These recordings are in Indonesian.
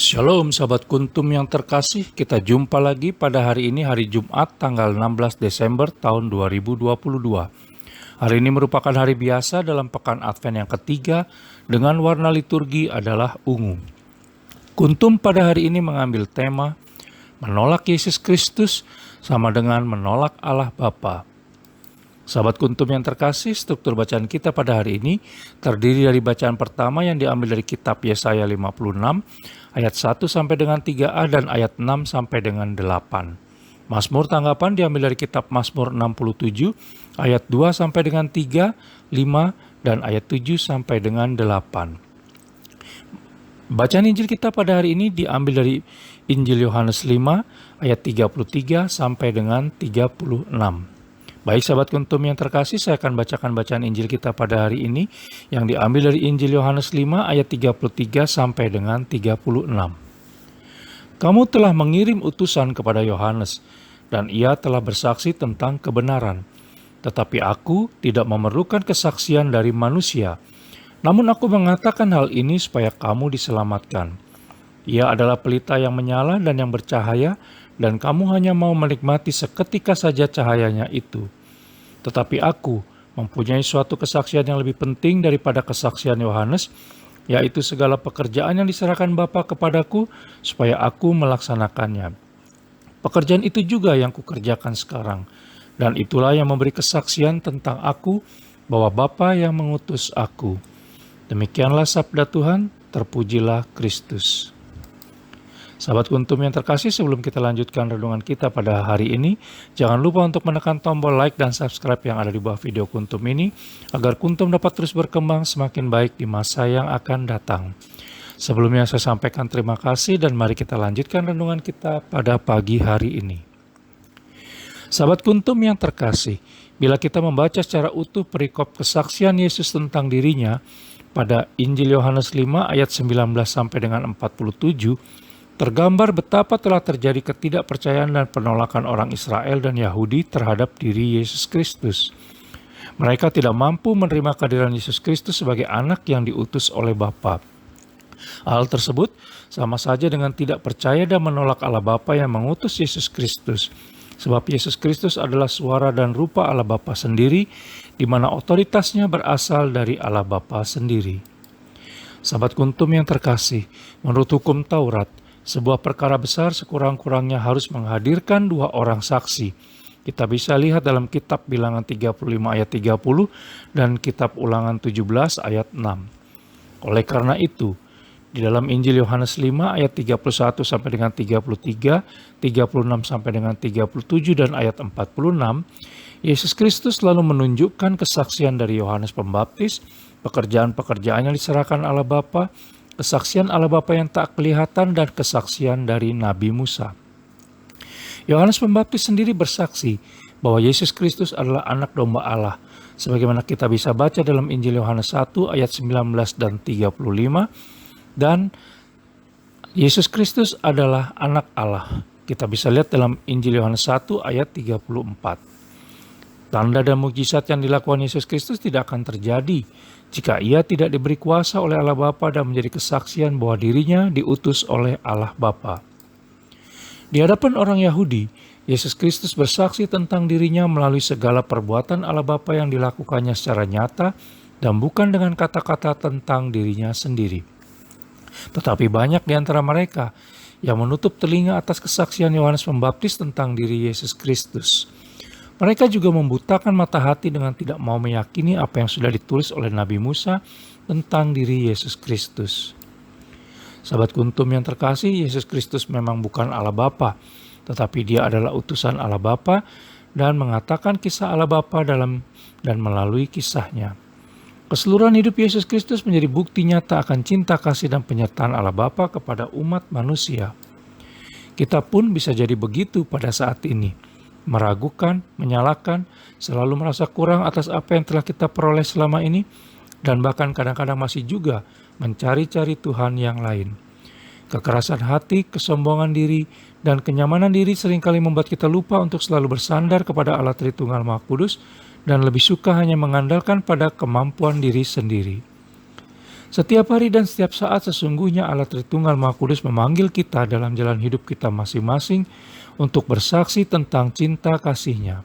Shalom sahabat Kuntum yang terkasih, kita jumpa lagi pada hari ini, hari Jumat tanggal 16 Desember tahun 2022. Hari ini merupakan hari biasa dalam pekan Advent yang ketiga dengan warna liturgi adalah ungu. Kuntum pada hari ini mengambil tema menolak Yesus Kristus sama dengan menolak Allah Bapa. Sahabat Kuntum yang terkasih, struktur bacaan kita pada hari ini terdiri dari bacaan pertama yang diambil dari kitab Yesaya 56 ayat 1 sampai dengan 3a dan ayat 6 sampai dengan 8. Mazmur tanggapan diambil dari kitab Mazmur 67 ayat 2 sampai dengan 3, 5 dan ayat 7 sampai dengan 8. Bacaan Injil kita pada hari ini diambil dari Injil Yohanes 5 ayat 33 sampai dengan 36. Baik sahabat Kuntum yang terkasih, saya akan bacakan bacaan Injil kita pada hari ini yang diambil dari Injil Yohanes 5 ayat 33 sampai dengan 36. Kamu telah mengirim utusan kepada Yohanes, dan ia telah bersaksi tentang kebenaran. Tetapi aku tidak memerlukan kesaksian dari manusia. Namun aku mengatakan hal ini supaya kamu diselamatkan. Ia adalah pelita yang menyala dan yang bercahaya, dan kamu hanya mau menikmati seketika saja cahayanya itu. Tetapi aku mempunyai suatu kesaksian yang lebih penting daripada kesaksian Yohanes, yaitu segala pekerjaan yang diserahkan Bapa kepadaku supaya aku melaksanakannya. Pekerjaan itu juga yang kukerjakan sekarang, dan itulah yang memberi kesaksian tentang aku bahwa Bapa yang mengutus aku. Demikianlah sabda Tuhan, terpujilah Kristus. Sahabat Kuntum yang terkasih, sebelum kita lanjutkan renungan kita pada hari ini, jangan lupa untuk menekan tombol like dan subscribe yang ada di bawah video Kuntum ini, agar Kuntum dapat terus berkembang semakin baik di masa yang akan datang. Sebelumnya saya sampaikan terima kasih dan mari kita lanjutkan renungan kita pada pagi hari ini. Sahabat Kuntum yang terkasih, bila kita membaca secara utuh perikop kesaksian Yesus tentang dirinya pada Injil Yohanes 5 ayat 19 sampai dengan 47, tergambar betapa telah terjadi ketidakpercayaan dan penolakan orang Israel dan Yahudi terhadap diri Yesus Kristus. Mereka tidak mampu menerima kehadiran Yesus Kristus sebagai anak yang diutus oleh Bapa. Hal tersebut sama saja dengan tidak percaya dan menolak Allah Bapa yang mengutus Yesus Kristus. Sebab Yesus Kristus adalah suara dan rupa Allah Bapa sendiri, di mana otoritasnya berasal dari Allah Bapa sendiri. Sahabat Kuntum yang terkasih, menurut hukum Taurat, sebuah perkara besar sekurang-kurangnya harus menghadirkan 2 orang saksi. Kita bisa lihat dalam kitab Bilangan 35 ayat 30 dan kitab Ulangan 17 ayat 6. Oleh karena itu, di dalam Injil Yohanes 5 ayat 31 sampai dengan 33, 36 sampai dengan 37 dan ayat 46, Yesus Kristus lalu menunjukkan kesaksian dari Yohanes Pembaptis, pekerjaan-pekerjaan yang diserahkan Allah Bapa, kesaksian Allah Bapa yang tak kelihatan, dan kesaksian dari Nabi Musa. Yohanes Pembaptis sendiri bersaksi bahwa Yesus Kristus adalah anak domba Allah, sebagaimana kita bisa baca dalam Injil Yohanes 1 ayat 19 dan 35, dan Yesus Kristus adalah anak Allah. Kita bisa lihat dalam Injil Yohanes 1 ayat 34. Tanda dan mukjizat yang dilakukan Yesus Kristus tidak akan terjadi jika ia tidak diberi kuasa oleh Allah Bapa dan menjadi kesaksian bahwa dirinya diutus oleh Allah Bapa. Di hadapan orang Yahudi, Yesus Kristus bersaksi tentang dirinya melalui segala perbuatan Allah Bapa yang dilakukannya secara nyata dan bukan dengan kata-kata tentang dirinya sendiri. Tetapi banyak di antara mereka yang menutup telinga atas kesaksian Yohanes Pembaptis tentang diri Yesus Kristus. Mereka juga membutakan mata hati dengan tidak mau meyakini apa yang sudah ditulis oleh Nabi Musa tentang diri Yesus Kristus. Sahabat Kuntum yang terkasih, Yesus Kristus memang bukan Allah Bapa, tetapi dia adalah utusan Allah Bapa dan mengatakan kisah Allah Bapa dalam dan melalui kisahnya. Keseluruhan hidup Yesus Kristus menjadi bukti nyata akan cinta kasih dan penyertaan Allah Bapa kepada umat manusia. Kita pun bisa jadi begitu pada saat ini. Meragukan, menyalahkan, selalu merasa kurang atas apa yang telah kita peroleh selama ini, dan bahkan kadang-kadang masih juga mencari-cari Tuhan yang lain. Kekerasan hati, kesombongan diri, dan kenyamanan diri seringkali membuat kita lupa untuk selalu bersandar kepada Allah Tritunggal Maha Kudus dan lebih suka hanya mengandalkan pada kemampuan diri sendiri. Setiap hari dan setiap saat sesungguhnya Allah Tritunggal Maha Kudus memanggil kita dalam jalan hidup kita masing-masing untuk bersaksi tentang cinta kasih-Nya.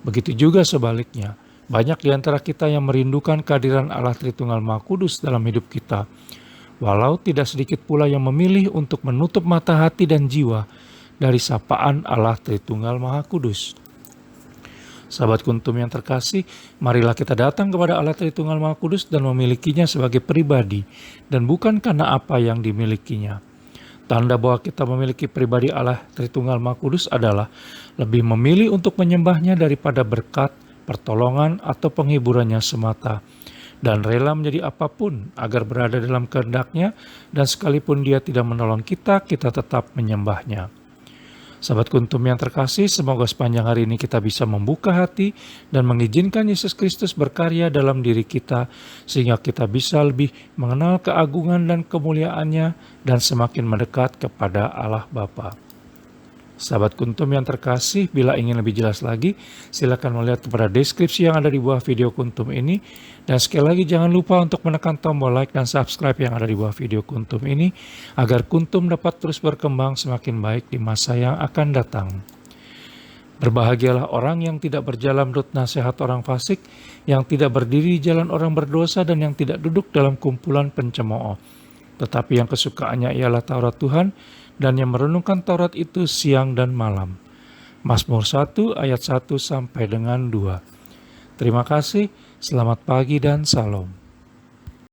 Begitu juga sebaliknya, banyak di antara kita yang merindukan kehadiran Allah Tritunggal Maha Kudus dalam hidup kita, walau tidak sedikit pula yang memilih untuk menutup mata hati dan jiwa dari sapaan Allah Tritunggal Maha Kudus. Sahabat Kuntum yang terkasih, marilah kita datang kepada Allah Tritunggal Maha Kudus dan memilikinya sebagai pribadi, dan bukan karena apa yang dimilikinya. Tanda bahwa kita memiliki pribadi Allah Tritunggal Maha Kudus adalah lebih memilih untuk menyembahnya daripada berkat, pertolongan, atau penghiburannya semata, dan rela menjadi apapun agar berada dalam kehendak-Nya, dan sekalipun Dia tidak menolong kita, kita tetap menyembahnya. Sahabat Kuntum yang terkasih, semoga sepanjang hari ini kita bisa membuka hati dan mengizinkan Yesus Kristus berkarya dalam diri kita, sehingga kita bisa lebih mengenal keagungan dan kemuliaan-Nya dan semakin mendekat kepada Allah Bapa. Sahabat Kuntum yang terkasih, bila ingin lebih jelas lagi, silakan melihat kepada deskripsi yang ada di bawah video Kuntum ini. Dan sekali lagi jangan lupa untuk menekan tombol like dan subscribe yang ada di bawah video Kuntum ini, agar Kuntum dapat terus berkembang semakin baik di masa yang akan datang. Berbahagialah orang yang tidak berjalan menurut nasihat orang fasik, yang tidak berdiri di jalan orang berdosa, dan yang tidak duduk dalam kumpulan pencemooh. Tetapi yang kesukaannya ialah Taurat Tuhan, dan yang merenungkan Taurat itu siang dan malam. Mazmur 1 ayat 1 sampai dengan 2. Terima kasih, selamat pagi dan salam.